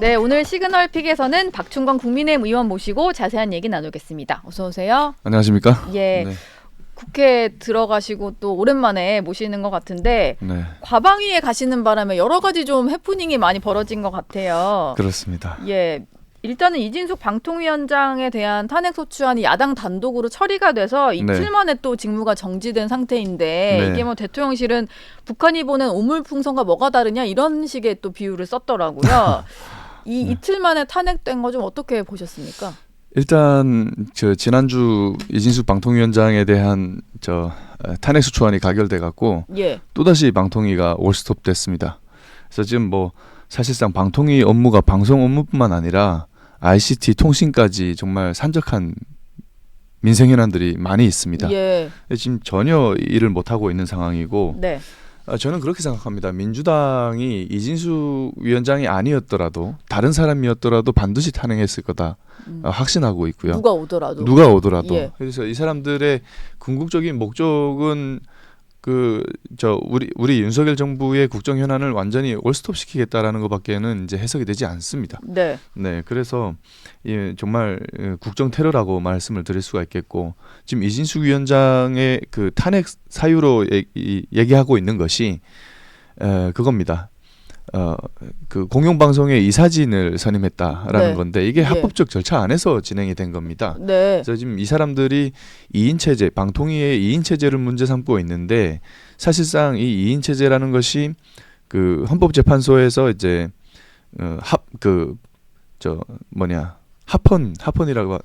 네, 오늘 시그널픽에서는 박충건 국민의힘 의원 모시고 자세한 얘기 나누겠습니다. 어서 오세요. 안녕하십니까? 예, 네. 국회 들어가시고 또 오랜만에 모시는 것 같은데 네, 과방위에 가시는 바람에 여러 가지 좀 해프닝이 많이 벌어진 것 같아요. 그렇습니다. 예, 일단은 이진숙 방통위원장에 대한 탄핵소추안이 야당 단독으로 처리가 돼서 이틀 만에 또 직무가 정지된 상태인데 네. 이게 뭐 대통령실은 북한이 보낸 오물풍선과 뭐가 다르냐 이런 식의 또 비유를 썼더라고요. 이틀 만에 탄핵된 거 좀 어떻게 보셨습니까? 일단 지난주 이진숙 방통위원장에 대한 탄핵소추안이 가결돼 갖고 예. 또다시 방통위가 올스톱됐습니다. 그래서 지금 뭐 사실상 방통위 업무가 방송 업무뿐만 아니라 ICT 통신까지 정말 산적한 민생 현안들이 많이 있습니다. 예. 지금 전혀 일을 못 하고 있는 상황이고 네. 저는 그렇게 생각합니다. 민주당이 이진숙 위원장이 아니었더라도 다른 사람이었더라도 반드시 탄핵했을 거다 확신하고 있고요. 누가 오더라도. 누가 오더라도. 예. 그래서 이 사람들의 궁극적인 목적은 우리 윤석열 정부의 국정 현안을 완전히 올스톱시키겠다라는 것밖에는 이제 해석이 되지 않습니다. 네. 네, 그래서 정말 국정 테러라고 말씀을 드릴 수가 있겠고 지금 이진숙 위원장의 그 탄핵 사유로 얘기하고 있는 것이 그겁니다. 그 공영방송의 이사진을 선임했다라는 네. 건데 이게 예. 합법적 절차 안에서 진행이 된 겁니다. 네. 그래서 지금 이 사람들이 2인 체제, 방통위의 2인 체제를 문제 삼고 있는데 사실상 이 2인 체제라는 것이 그 헌법재판소에서 이제 합헌이라고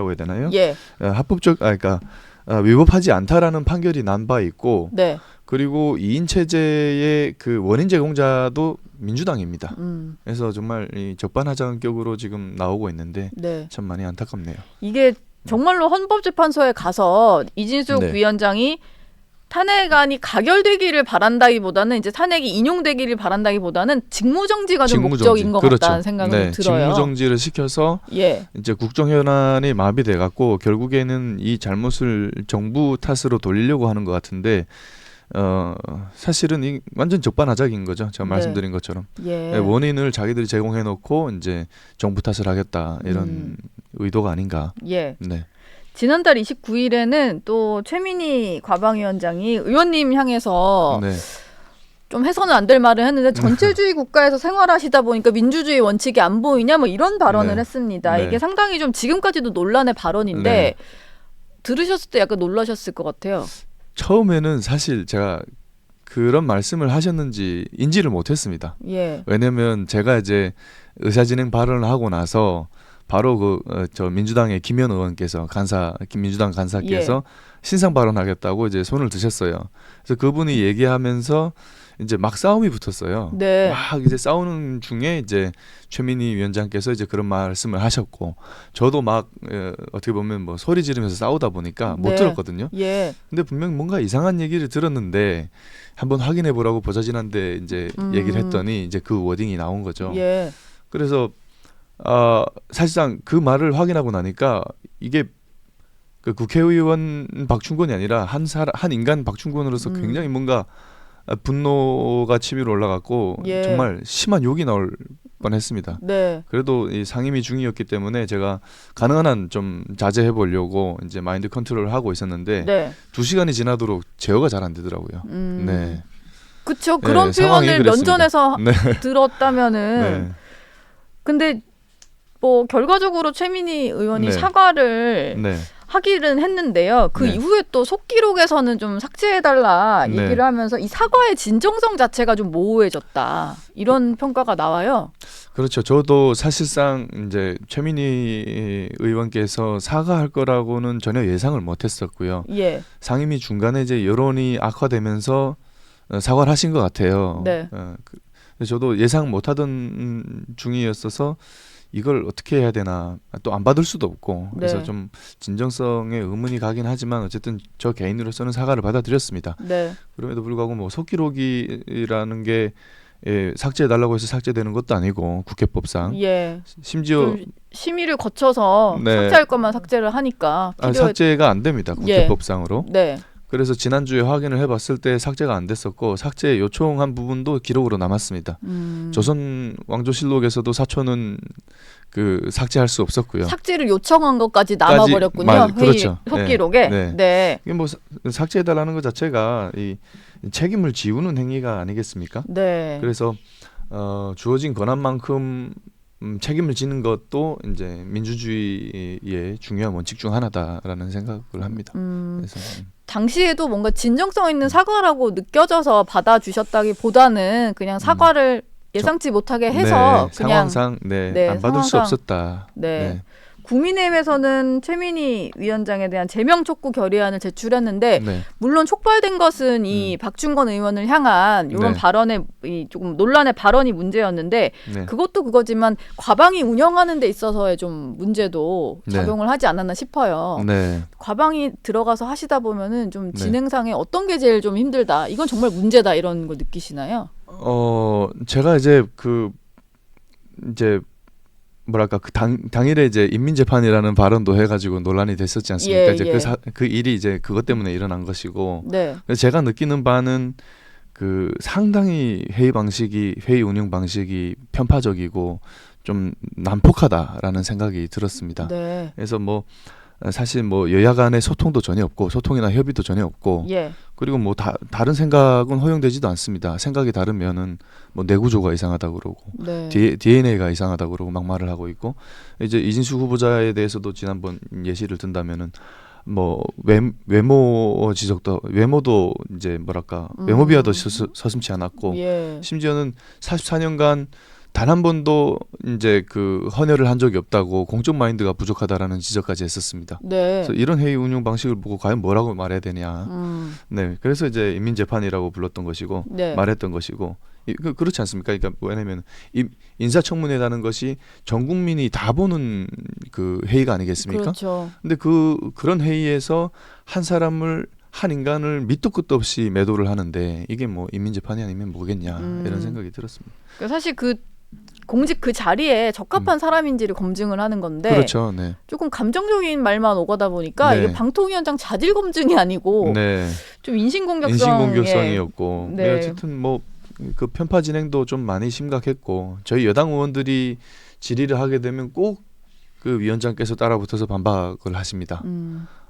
해야 되나요? 예. 그러니까 위법하지 않다라는 판결이 난 바 있고 네. 그리고 2인 체제의 그 원인 제공자도 민주당입니다. 그래서 정말 이 적반하장격으로 지금 나오고 있는데 네. 참 많이 안타깝네요. 이게 정말로 헌법재판소에 가서 이진숙 네. 위원장이 탄핵안이 가결되기를 바란다기보다는 이제 탄핵이 인용되기를 바란다기보다는 직무정지가 좀 목적인 것 같다는 생각이 들어요. 직무정지를 시켜서 예. 이제 국정 현안이 마비돼 갖고 결국에는 이 잘못을 정부 탓으로 돌리려고 하는 것 같은데 사실은 이 완전 적반하장인 거죠. 제가 말씀드린 것처럼 예. 원인을 자기들이 제공해 놓고 이제 정부 탓을 하겠다 이런 의도가 아닌가. 예. 네. 지난달 29일에는 또 최민희 과방위원장이 의원님 향해서 네. 좀 해서는 안 될 말을 했는데 전체주의 국가에서 생활하시다 보니까 민주주의 원칙이 안 보이냐 뭐 이런 발언을 네. 했습니다. 네. 이게 상당히 좀 지금까지도 논란의 발언인데 네. 들으셨을 때 약간 놀라셨을 것 같아요. 처음에는 사실 제가 그런 말씀을 하셨는지 인지를 못했습니다. 예. 왜냐면 제가 이제 의사진행 발언을 하고 나서 바로 저 민주당의 김현 의원께서 민주당 간사께서 신상 발언하겠다고 이제 손을 드셨어요. 그래서 그분이 얘기하면서 이제 막 싸움이 붙었어요. 네. 막 이제 싸우는 중에 이제 최민희 위원장께서 이제 그런 말씀을 하셨고 저도 막 어떻게 보면 뭐 소리 지르면서 싸우다 보니까 못 네. 들었거든요. 예. 근데 분명 뭔가 이상한 얘기를 들었는데 한번 확인해 보라고 보좌진한테 이제 얘기를 했더니 이제 그 워딩이 나온 거죠. 예. 그래서 사실상 그 말을 확인하고 나니까 이게 그 국회의원 박충권이 아니라 한 인간 박충권으로서 굉장히 뭔가 분노가 치밀어 올라갔고 예. 정말 심한 욕이 나올 뻔했습니다. 네. 그래도 이 상임위 중이었기 때문에 제가 가능한 한 좀 자제해 보려고 이제 마인드 컨트롤을 하고 있었는데 네. 2시간이 지나도록 제어가 잘 안 되더라고요. 네. 그렇죠. 그런 네, 상황이 표현을 그랬습니다. 면전에서 네. 들었다면은 네. 근데 뭐 결과적으로 최민희 의원이 네. 사과를 네. 하기는 했는데요. 그 네. 이후에 또 속기록에서는 좀 삭제해달라 네. 얘기를 하면서 이 사과의 진정성 자체가 좀 모호해졌다. 이런 평가가 나와요. 그렇죠. 저도 사실상 이제 최민희 의원께서 사과할 거라고는 전혀 예상을 못했었고요. 예. 상임위 중간에 이제 여론이 악화되면서 사과를 하신 것 같아요. 네. 저도 예상 못하던 중이었어서 이걸 어떻게 해야 되나 또 안 받을 수도 없고 그래서 네. 좀 진정성에 의문이 가긴 하지만 어쨌든 저 개인으로서는 사과를 받아들였습니다. 네. 그럼에도 불구하고 뭐 속기록이라는 게 삭제해달라고 해서 삭제되는 것도 아니고 국회법상 예. 심지어 좀 심의를 거쳐서 네. 삭제할 것만 삭제를 하니까 필요해. 삭제가 안 됩니다. 국회법상으로. 네. 그래서 지난주에 확인을 해봤을 때 삭제가 안 됐었고 삭제 요청한 부분도 기록으로 남았습니다. 조선 왕조실록에서도 사초는 그 삭제할 수 없었고요. 삭제를 요청한 것까지 남아버렸군요. 회의 그렇죠. 속기록에. 네. 네. 이게 뭐 삭제해달라는 것 자체가 이 책임을 지우는 행위가 아니겠습니까? 네. 그래서 주어진 권한만큼 책임을 지는 것도 이제 민주주의의 중요한 원칙 중 하나다라는 생각을 합니다. 그래서 당시에도 뭔가 진정성 있는 사과라고 느껴져서 받아주셨다기보다는 그냥 사과를 예상치 못하게 해서 네, 그냥 상황상 네, 안 받을 수 상황상, 없었다. 네. 국민의힘에서는 최민희 위원장에 대한 제명 촉구 결의안을 제출했는데 네. 물론 촉발된 것은 이 박준건 의원을 향한 이런 네. 발언의 이 조금 논란의 발언이 문제였는데 네. 그것도 그거지만 과방이 운영하는 데 있어서의 좀 문제도 네. 작용을 하지 않았나 싶어요. 네. 과방이 들어가서 하시다 보면은 좀 네. 진행상에 어떤 게 제일 좀 힘들다. 이건 정말 문제다 이런 거 느끼시나요? 제가 이제 뭐랄까 그 당일에 이제 인민재판이라는 발언도 해가지고 논란이 됐었지 않습니까? 예, 이제 예. 그 일이 이제 그것 때문에 일어난 것이고, 네. 그래서 제가 느끼는 바는 그 상당히 회의 운영 방식이 편파적이고 좀 난폭하다라는 생각이 들었습니다. 네. 그래서 뭐 사실 뭐 여야 간의 소통도 전혀 없고 소통이나 협의도 전혀 없고 예. 그리고 뭐 다른 생각은 허용되지도 않습니다. 생각이 다르면은 뭐 내구조가 이상하다 그러고 네. DNA가 이상하다 그러고 막 말을 하고 있고 이제 이진수 후보자에 대해서도 지난번 예시를 든다면은 뭐 외모 지적도 외모도 이제 뭐랄까 외모 비하도 서슴지 않았고 예. 심지어는 44년간 단 한 번도 이제 그 헌혈을 한 적이 없다고 공적 마인드가 부족하다라는 지적까지 했었습니다. 네. 그래서 이런 회의 운영 방식을 보고 과연 뭐라고 말해야 되냐. 네, 그래서 이제 인민재판이라고 불렀던 것이고 네. 말했던 것이고 그렇지 않습니까? 그러니까 왜냐하면 인사청문회라는 것이 전 국민이 다 보는 그 회의가 아니겠습니까? 그렇죠. 근데 그런 회의에서 한 사람을 한 인간을 밑도 끝도 없이 매도를 하는데 이게 뭐 인민재판이 아니면 뭐겠냐 이런 생각이 들었습니다. 사실 그 공직 그 자리에 적합한 사람인지를 검증을 하는 건데 그렇죠. 네. 조금 감정적인 말만 오가다 보니까 네. 이게 방통위원장 자질 검증이 아니고 네. 좀 인신공격성 인신공격성이었고 네. 네, 어쨌든 뭐 그 편파 진행도 좀 많이 심각했고 저희 여당 의원들이 질의를 하게 되면 꼭 그 위원장께서 따라붙어서 반박을 하십니다.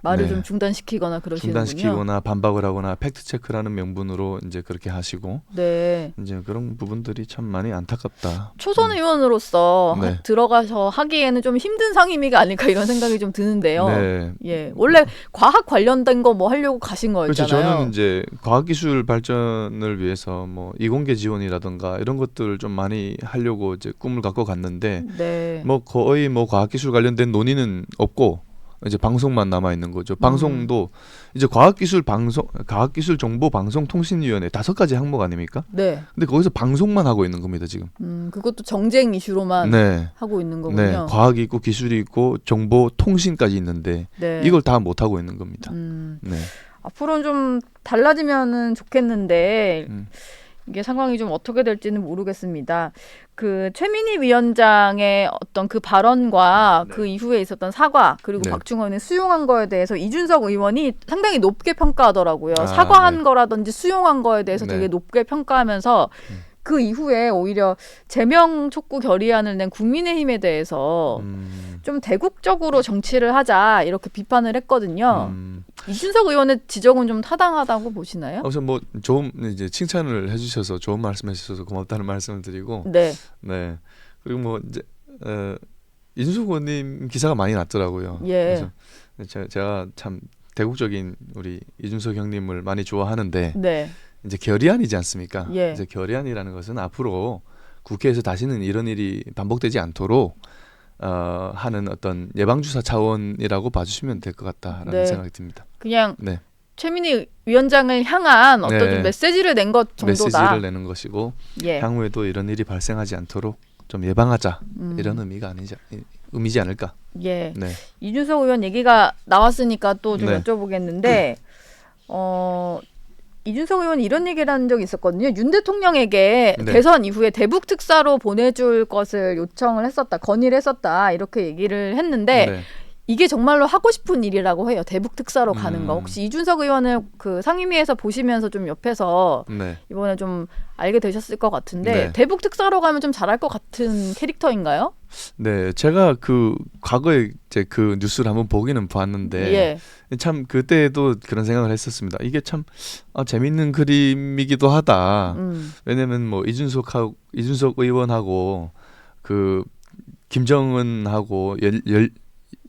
말을 네. 좀 중단시키거나 그러시는군요. 중단시키거나 반박을 하거나 팩트 체크라는 명분으로 이제 그렇게 하시고 네. 이제 그런 부분들이 참 많이 안타깝다. 초선 의원으로서 네. 들어가서 하기에는 좀 힘든 상임위가 아닐까 이런 생각이 좀 드는데요. 네. 예, 원래 과학 관련된 거 뭐 하려고 가신 그렇죠. 거였잖아요. 저는 이제 과학기술 발전을 위해서 뭐 이공계 지원이라든가 이런 것들을 좀 많이 하려고 이제 꿈을 갖고 갔는데 네. 뭐 거의 뭐 과학기술 관련된 논의는 없고 이제 방송만 남아 있는 거죠. 방송도 이제 과학기술정보방송통신위원회 5가지 항목 아닙니까? 네. 근데 거기서 방송만 하고 있는 겁니다 지금. 그것도 정쟁 이슈로만 네. 하고 있는 거군요. 네, 과학이 있고 기술이 있고 정보 통신까지 있는데 네. 이걸 다 못 하고 있는 겁니다. 네. 앞으로는 좀 달라지면은 좋겠는데 이게 상황이 좀 어떻게 될지는 모르겠습니다. 그 최민희 위원장의 어떤 그 발언과 네. 그 이후에 있었던 사과 그리고 네. 박중원 의원이 수용한 거에 대해서 이준석 의원이 상당히 높게 평가하더라고요. 아, 사과한 네. 거라든지 수용한 거에 대해서 네. 되게 높게 평가하면서 그 이후에 오히려 제명 촉구 결의안을 낸 국민의힘에 대해서 좀 대국적으로 정치를 하자 이렇게 비판을 했거든요. 이준석 의원의 지적은 좀 타당하다고 보시나요? 우선 뭐 좋은 이제 칭찬을 해주셔서 좋은 말씀해주셔서 고맙다는 말씀을 드리고, 네. 네. 그리고 뭐 이제 이준석 의원님 기사가 많이 났더라고요. 예. 그래서 제가 참 대국적인 우리 이준석 형님을 많이 좋아하는데 네. 이제 결의안이지 않습니까? 예. 이제 결의안이라는 것은 앞으로 국회에서 다시는 이런 일이 반복되지 않도록 하는 어떤 예방주사 차원이라고 봐주시면 될 것 같다라는 네. 생각이 듭니다. 그냥 네. 최민희 위원장을 향한 어떤 네. 좀 메시지를 낸 것 정도다. 메시지를 내는 것이고 예. 향후에도 이런 일이 발생하지 않도록 좀 예방하자 이런 의미지 않을까. 예. 네. 이준석 의원 얘기가 나왔으니까 또 좀 네. 여쭤보겠는데 이준석 의원이 이런 얘기를 한 적이 있었거든요. 윤 대통령에게 네. 대선 이후에 대북 특사로 보내줄 것을 요청을 했었다. 건의를 했었다. 이렇게 얘기를 했는데 네. 이게 정말로 하고 싶은 일이라고 해요. 대북 특사로 가는 거. 혹시 이준석 의원을 그 상임위에서 보시면서 좀 옆에서 네. 이번에 좀 알게 되셨을 것 같은데 네. 대북 특사로 가면 좀 잘할 것 같은 캐릭터인가요? 네, 제가 그 과거에 이제 그 뉴스를 한번 보기는 봤는데 예. 참 그때도 그런 생각을 했었습니다. 이게 참 재밌는 그림이기도 하다. 왜냐면 뭐 이준석 의원하고 그 김정은하고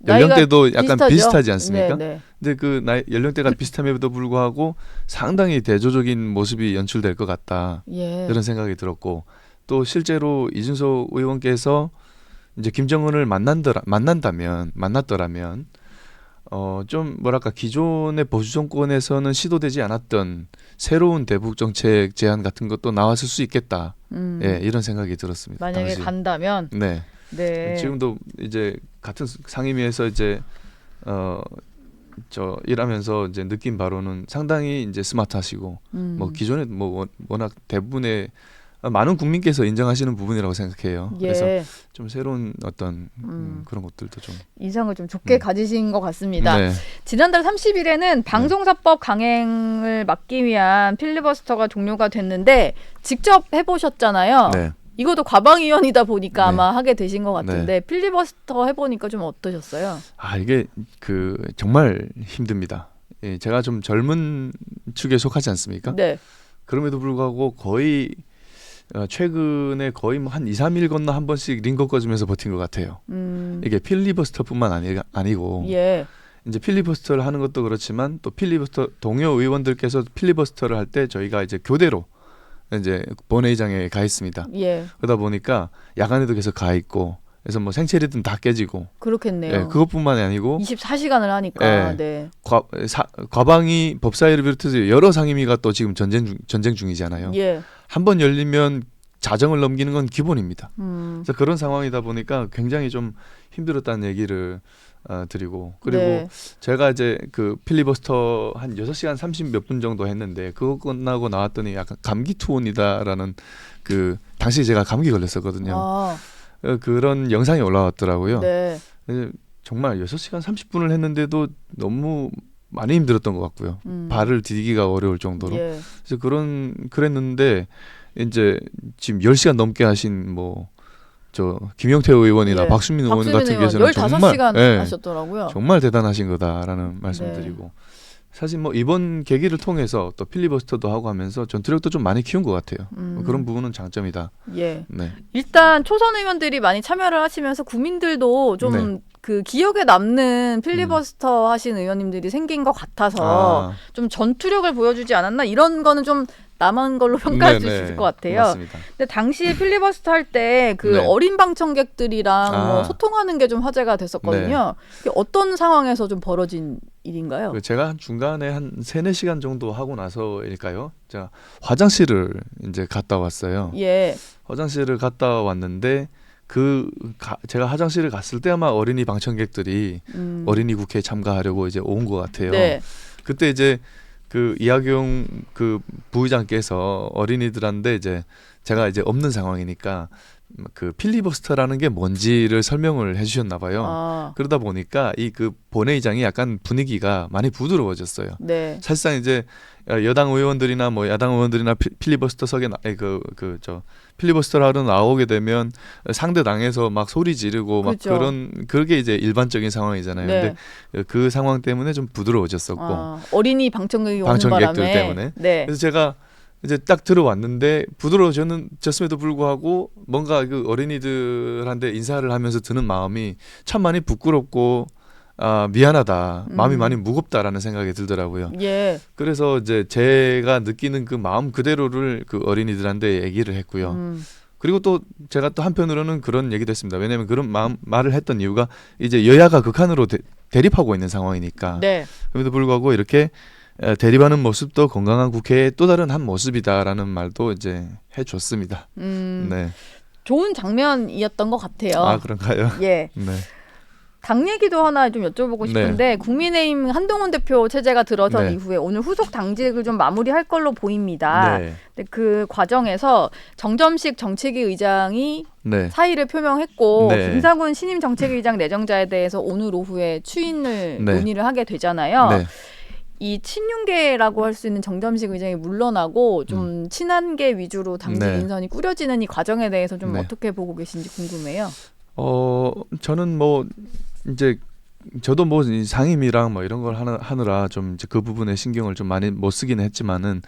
연령대도 약간 비슷하죠? 비슷하지 않습니까? 네, 네. 근데 그 나이 연령대가 비슷함에도 불구하고 상당히 대조적인 모습이 연출될 것 같다. 예. 그런 생각이 들었고 또 실제로 이준석 의원께서 이제 김정은을 만났더라면 좀 뭐랄까 기존의 보수 정권에서는 시도되지 않았던 새로운 대북 정책 제안 같은 것도 나왔을 수 있겠다. 예, 이런 생각이 들었습니다. 만약에 당시. 간다면 네. 네. 지금도 이제 같은 상임위에서 이제 저 일하면서 이제 느낀 바로는 상당히 이제 스마트하시고 뭐 기존에 뭐 워낙 대부분의 많은 국민께서 인정하시는 부분이라고 생각해요. 예. 그래서 좀 새로운 어떤 그런 것들도 좀 인상을 좀 좋게 가지신 것 같습니다. 네. 지난달 30일에는 방송사법 강행을 막기 위한 필리버스터가 종료가 됐는데 직접 해보셨잖아요. 네. 이것도 과방위원이다 보니까 네. 아마 하게 되신 것 같은데 필리버스터 해보니까 좀 어떠셨어요? 이게 그 정말 힘듭니다. 예, 제가 좀 젊은 축에 속하지 않습니까? 네. 그럼에도 불구하고 거의 최근에 거의 한 2, 3일 건너 한 번씩 링거 꺼주면서 버틴 것 같아요. 이게 필리버스터뿐만 아니고 예. 이제 필리버스터를 하는 것도 그렇지만 또 필리버스터 동료 의원들께서 필리버스터를 할 때 저희가 이제 교대로 이제 본회의장에 가 있습니다. 예. 그러다 보니까 야간에도 계속 가 있고 그래서 뭐 생체 리듬 다 깨지고 그렇겠네요. 예, 그것뿐만이 아니고 24시간을 하니까. 예. 네. 과방위 법사위를 비롯해서 여러 상임위가 또 지금 전쟁 중이잖아요. 예. 한 번 열리면 자정을 넘기는 건 기본입니다. 음. 그래서 그런 상황이다 보니까 굉장히 좀 힘들었다는 얘기를 드리고 그리고 네. 제가 이제 그 필리버스터 한 6시간 30 몇 분 정도 했는데 그거 끝나고 나왔더니 약간 감기 투혼이다라는 그 당시 제가 감기 걸렸었거든요. 아, 그런 영상이 올라왔더라고요. 네. 정말 6시간 30분을 했는데도 너무 많이 힘들었던 것 같고요. 발을 디디기가 어려울 정도로. 예. 그래서 그랬는데 이제 지금 10시간 넘게 하신 뭐 저 김용태 의원이나 예. 박수민 의원 박수민 같은 의원 경우에는 정말 15시간 하셨더라고요. 정말 대단하신 거다라는 말씀을 네. 드리고 사실 뭐 이번 계기를 통해서 또 필리버스터도 하고 하면서 전투력도 좀 많이 키운 것 같아요. 그런 부분은 장점이다. 예. 네. 일단 초선 의원들이 많이 참여를 하시면서 국민들도 좀 그 기억에 남는 필리버스터 하신 의원님들이 생긴 것 같아서 좀 전투력을 보여주지 않았나 이런 거는 좀 남은 걸로 평가할 수 있을 것 같아요. 맞습니다. 근데 당시에 필리버스터 할 때 그 네. 어린 방청객들이랑 뭐 소통하는 게 좀 화제가 됐었거든요. 이게 어떤 상황에서 좀 벌어진 일인가요? 제가 한 중간에 한 3-4시간 정도 하고 나서일까요? 제가 화장실을 이제 갔다 왔어요. 예. 화장실을 갔다 왔는데 제가 화장실을 갔을 때 아마 어린이 방청객들이 어린이 국회에 참가하려고 이제 온 것 같아요. 네. 그때 이제 그 이학용 그 부의장께서 어린이들한테 이제 제가 이제 없는 상황이니까 그 필리버스터라는 게 뭔지를 설명을 해주셨나 봐요. 아. 그러다 보니까 이 그 본회의장이 약간 분위기가 많이 부드러워졌어요. 네. 사실상 이제 여당 의원들이나 뭐 야당 의원들이나 필리버스터석에 필리버스터를 하러 나오게 되면 상대 당에서 막 소리 지르고 막 그렇죠. 그게 이제 일반적인 상황이잖아요. 네. 근데 그 상황 때문에 좀 부드러워졌었고 어린이 방청객이 오는 방청객들 바람에 때문에. 네. 그래서 제가 이제 딱 들어왔는데 부드러워졌음에도 불구하고 뭔가 그 어린이들한테 인사를 하면서 드는 마음이 참 많이 부끄럽고 미안하다, 마음이 많이 무겁다라는 생각이 들더라고요. 예. 그래서 이제 제가 느끼는 그 마음 그대로를 그 어린이들한테 얘기를 했고요. 그리고 또 제가 또 한편으로는 그런 얘기도 했습니다. 왜냐하면 그런 말을 했던 이유가 이제 여야가 극한으로 대립하고 있는 상황이니까. 네. 그럼에도 불구하고 이렇게 대립하는 모습도 건강한 국회의 또 다른 한 모습이다라는 말도 이제 해줬습니다. 네. 좋은 장면이었던 것 같아요. 그런가요? 예. 네. 당 얘기도 하나 좀 여쭤보고 싶은데 국민의힘 한동훈 대표 체제가 들어선 이후에 오늘 후속 당직을 좀 마무리할 걸로 보입니다. 근데 그 과정에서 정점식 정책위 의장이 사의를 표명했고 김상훈 신임 정책위 의장 내정자에 대해서 오늘 오후에 추인을 논의를 하게 되잖아요. 이 친윤계라고 할 수 있는 정점식 의장이 물러나고 좀 친한계 위주로 당직 인선이 꾸려지는 이 과정에 대해서 좀 어떻게 보고 계신지 궁금해요. 저는 뭐 이제 저도 뭐 상임이랑 뭐 이런 걸 하느라 좀 이제 그 부분에 신경을 좀 많이 못 쓰기는 했지만은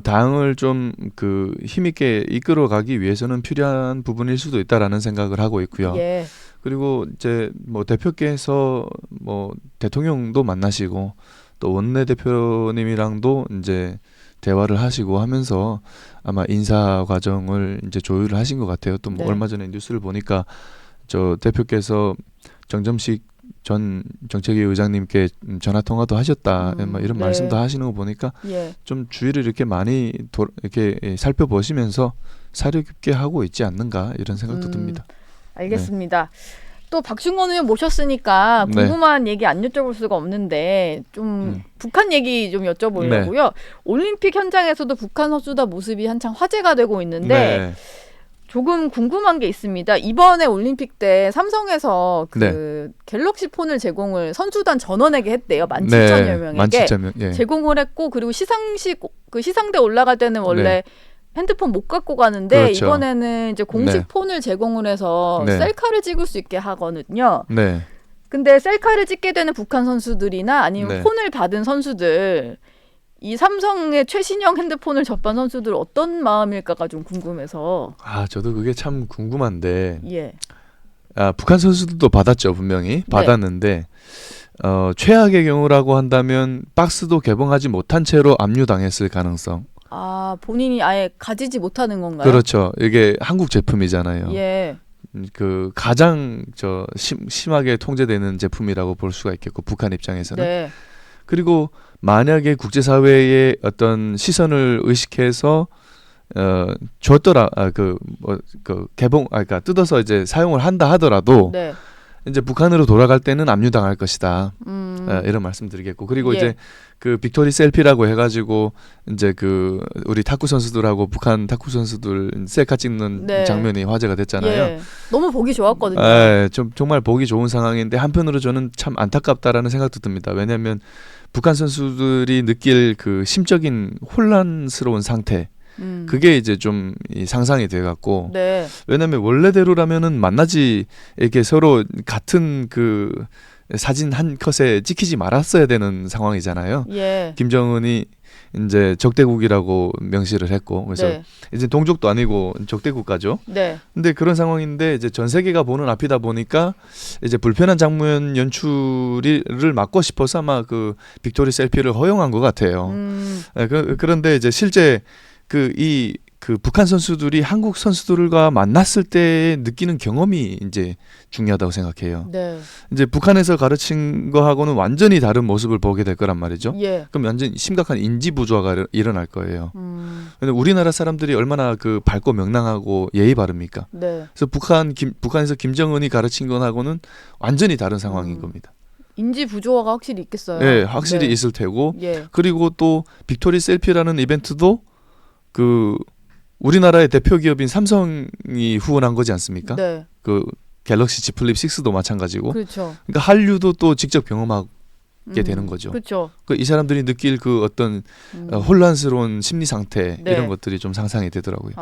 당을 좀 그 힘있게 이끌어가기 위해서는 필요한 부분일 수도 있다라는 생각을 하고 있고요. 그리고 이제 뭐 대표께서 뭐 대통령도 만나시고 또 원내대표님이랑도 이제 대화를 하시고 하면서 아마 인사 과정을 이제 조율을 하신 것 같아요. 또 뭐 얼마 전에 뉴스를 보니까 저 대표께서 정점식 전 정책위 의장님께 전화 통화도 하셨다, 이런 말씀도 하시는 거 보니까 좀 주의를 이렇게 많이 이렇게 살펴보시면서 사려 깊게 하고 있지 않는가 이런 생각도 듭니다. 알겠습니다. 또 박충원 의원 모셨으니까 궁금한 얘기 안 여쭤볼 수가 없는데 좀 북한 얘기 좀 여쭤보려고요. 올림픽 현장에서도 북한 선수단 모습이 한창 화제가 되고 있는데. 조금 궁금한 게 있습니다. 이번에 올림픽 때 삼성에서 그 갤럭시 폰을 제공을 선수단 전원에게 했대요. 17,000여 명에게 17,000명, 제공을 했고 그리고 시상대 올라갈 때는 원래 핸드폰 못 갖고 가는데 이번에는 이제 공식 폰을 제공을 해서 셀카를 찍을 수 있게 하거든요. 근데 셀카를 찍게 되는 북한 선수들이나 아니면 폰을 받은 선수들 이 삼성의 최신형 핸드폰을 접한 선수들 어떤 마음일까가 좀 궁금해서. 저도 그게 참 궁금한데. 북한 선수들도 받았죠, 분명히. 받았는데 최악의 경우라고 한다면 박스도 개봉하지 못한 채로 압류당했을 가능성. 본인이 아예 가지지 못하는 건가요? 그렇죠. 이게 한국 제품이잖아요. 그 가장 심하게 통제되는 제품이라고 볼 수가 있겠고 북한 입장에서는. 그리고 만약에 국제사회의 어떤 시선을 의식해서 줬더라 그러니까 뜯어서 이제 사용을 한다 하더라도 이제 북한으로 돌아갈 때는 압류당할 것이다. 이런 말씀드리겠고 그리고 이제 그 빅토리 셀피라고 해가지고 이제 그 우리 탁구 선수들하고 북한 탁구 선수들 셀카 찍는 장면이 화제가 됐잖아요. 너무 보기 좋았거든요. 좀 정말 보기 좋은 상황인데 한편으로 저는 참 안타깝다라는 생각도 듭니다. 왜냐하면 북한 선수들이 느낄 그 심적인 혼란스러운 상태. 그게 이제 좀 상상이 돼갖고 왜냐면 원래대로라면은 만나지 이렇게 서로 같은 그 사진 한 컷에 찍히지 말았어야 되는 상황이잖아요. 김정은이 이제 적대국이라고 명시를 했고 그래서 이제 동족도 아니고 적대국가죠. 근데 그런 상황인데 이제 전 세계가 보는 앞이다 보니까 이제 불편한 장면 연출을 막고 싶어서 아마 그 빅토리 셀피를 허용한 것 같아요. 그런데 이제 실제 그 북한 선수들이 한국 선수들과 만났을 때 느끼는 경험이 이제 중요하다고 생각해요. 이제 북한에서 가르친 거하고는 완전히 다른 모습을 보게 될 거란 말이죠. 그럼 완전 심각한 인지 부조화가 일어날 거예요. 근데 우리나라 사람들이 얼마나 그 밝고 명랑하고 예의 바릅니까? 그래서 북한에서 김정은이 가르친 거하고는 완전히 다른 상황인 겁니다. 인지 부조화가 확실히 있겠어요. 확실히 있을 테고 그리고 또 빅토리 셀피라는 이벤트도 그 우리나라의 대표 기업인 삼성이 후원한 거지 않습니까? 그 갤럭시 Z 플립 6도 마찬가지고. 그러니까 한류도 또 직접 경험하게 되는 거죠. 이 사람들이 느낄 그 어떤 혼란스러운 심리 상태 이런 것들이 좀 상상이 되더라고요.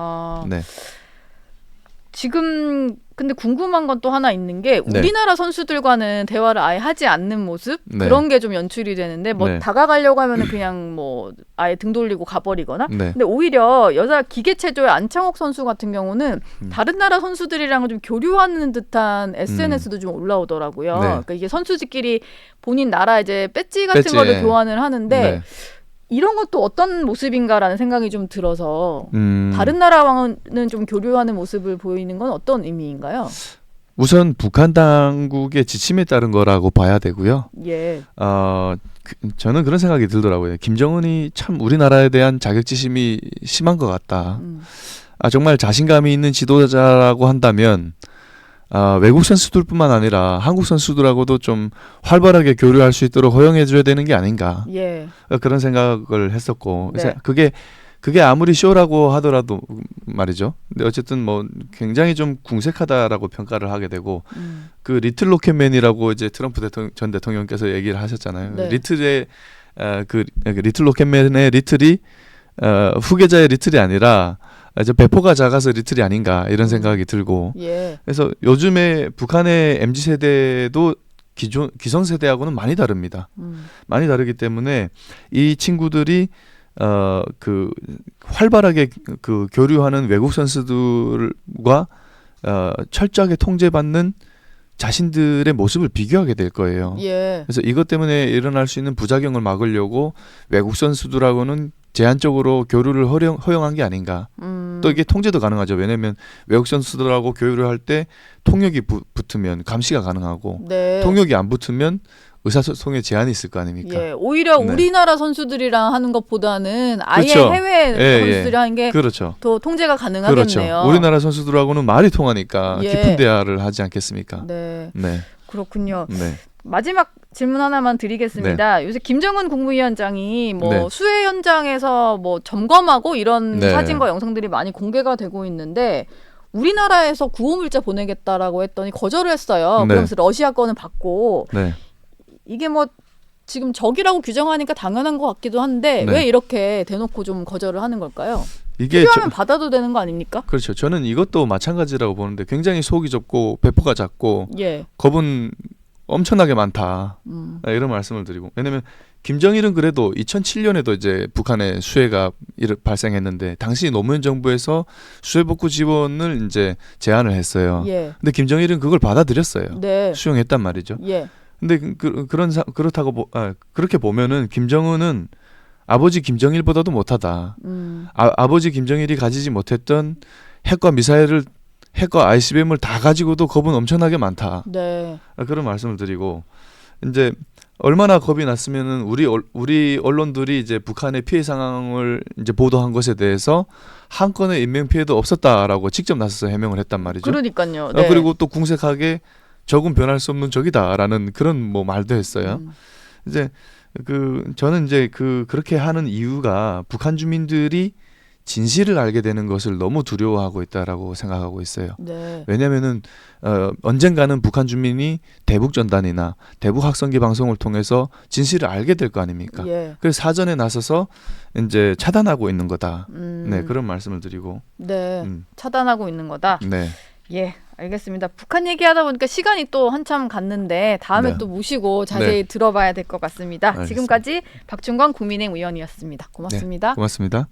지금 근데 궁금한 건 또 하나 있는 게 우리나라 선수들과는 대화를 아예 하지 않는 모습 그런 게 좀 연출이 되는데 뭐 다가가려고 하면은 그냥 뭐 아예 등 돌리고 가버리거나 근데 오히려 여자 기계체조의 안창욱 선수 같은 경우는 다른 나라 선수들이랑은 좀 교류하는 듯한 SNS도 좀 올라오더라고요. 그러니까 이게 선수들끼리 본인 나라 이제 배지 같은 거를 교환을 하는데 이런 것도 어떤 모습인가라는 생각이 좀 들어서 다른 나라와는 좀 교류하는 모습을 보이는 건 어떤 의미인가요? 우선 북한 당국의 지침에 따른 거라고 봐야 되고요. 저는 그런 생각이 들더라고요. 김정은이 참 우리나라에 대한 자격지심이 심한 것 같다. 정말 자신감이 있는 지도자라고 한다면 외국 선수들뿐만 아니라 한국 선수들하고도 좀 활발하게 교류할 수 있도록 허용해줘야 되는 게 아닌가 예. 그런 생각을 했었고 네. 그게 아무리 쇼라고 하더라도 말이죠. 근데 어쨌든 뭐 굉장히 좀 궁색하다라고 평가를 하게 되고 그 리틀 로켓맨이라고 이제 트럼프 전 대통령께서 얘기를 하셨잖아요. 네. 리틀의 그 리틀 로켓맨의 리틀이 후계자의 리틀이 아니라 이제 배포가 작아서 리틀이 아닌가 이런 생각이 들고 예. 그래서 요즘에 북한의 MZ 세대도 기성 세대하고는 많이 다릅니다. 많이 다르기 때문에 이 친구들이 그 활발하게 그 교류하는 외국 선수들과 철저하게 통제받는 자신들의 모습을 비교하게 될 거예요. 예. 그래서 이것 때문에 일어날 수 있는 부작용을 막으려고 외국 선수들하고는 제한적으로 교류를 허용한 게 아닌가. 또 이게 통제도 가능하죠. 왜냐하면 외국 선수들하고 교류를 할 때 통역이 붙으면 감시가 가능하고 네. 통역이 안 붙으면 의사소통에 제한이 있을 거 아닙니까? 예, 오히려 네. 우리나라 선수들이랑 하는 것보다는 아예 그렇죠. 해외 선수들이 하는 게 더 그렇죠. 통제가 가능하겠네요. 그렇죠. 우리나라 선수들하고는 말이 통하니까 예. 깊은 대화를 하지 않겠습니까? 네, 네. 그렇군요. 네. 마지막 질문 하나만 드리겠습니다. 요새 김정은 국무위원장이 뭐 네. 수해 현장에서 뭐 점검하고 이런 네. 사진과 영상들이 많이 공개가 되고 있는데 우리나라에서 구호물자 보내겠다라고 했더니 거절을 했어요. 네. 그러면서 러시아 거는 받고 네. 이게 뭐 지금 적이라고 규정하니까 당연한 것 같기도 한데 네. 왜 이렇게 대놓고 좀 거절을 하는 걸까요? 이게 필요하면 받아도 되는 거 아닙니까? 그렇죠. 저는 이것도 마찬가지라고 보는데 굉장히 속이 좁고 배포가 작고 예. 겁은 엄청나게 많다. 이런 말씀을 드리고 왜냐면 김정일은 그래도 2007년에도 이제 북한에 수해가 발생했는데 당시 노무현 정부에서 수해 복구 지원을 이제 제안을 했어요. 예. 근데 김정일은 그걸 받아들였어요. 네. 수용했단 말이죠. 예. 근데 그렇다고 그렇게 보면은 김정은은 아버지 김정일보다도 못하다. 아버지 김정일이 가지지 못했던 핵과 ICBM을 다 가지고도 겁은 엄청나게 많다. 네. 그런 말씀을 드리고 이제 얼마나 겁이 났으면은 우리 언론들이 이제 북한의 피해 상황을 이제 보도한 것에 대해서 한 건의 인명 피해도 없었다라고 직접 나서서 해명을 했단 말이죠. 그러니까요. 네. 그리고 또 궁색하게 적은 변할 수 없는 적이다라는 그런 뭐 말도 했어요. 이제 저는 이제 그렇게 하는 이유가 북한 주민들이 진실을 알게 되는 것을 너무 두려워하고 있다라고 생각하고 있어요. 네. 왜냐하면은 언젠가는 북한 주민이 대북 전단이나 대북 확성기 방송을 통해서 진실을 알게 될 거 아닙니까? 예. 그래서 사전에 나서서 이제 차단하고 있는 거다. 네, 그런 말씀을 드리고. 네. 차단하고 있는 거다. 네. 예, 알겠습니다. 북한 얘기하다 보니까 시간이 또 한참 갔는데 다음에 네. 또 모시고 자세히 들어봐야 될 것 같습니다. 알겠습니다. 지금까지 박준권 국민의힘 의원이었습니다. 고맙습니다. 네, 고맙습니다.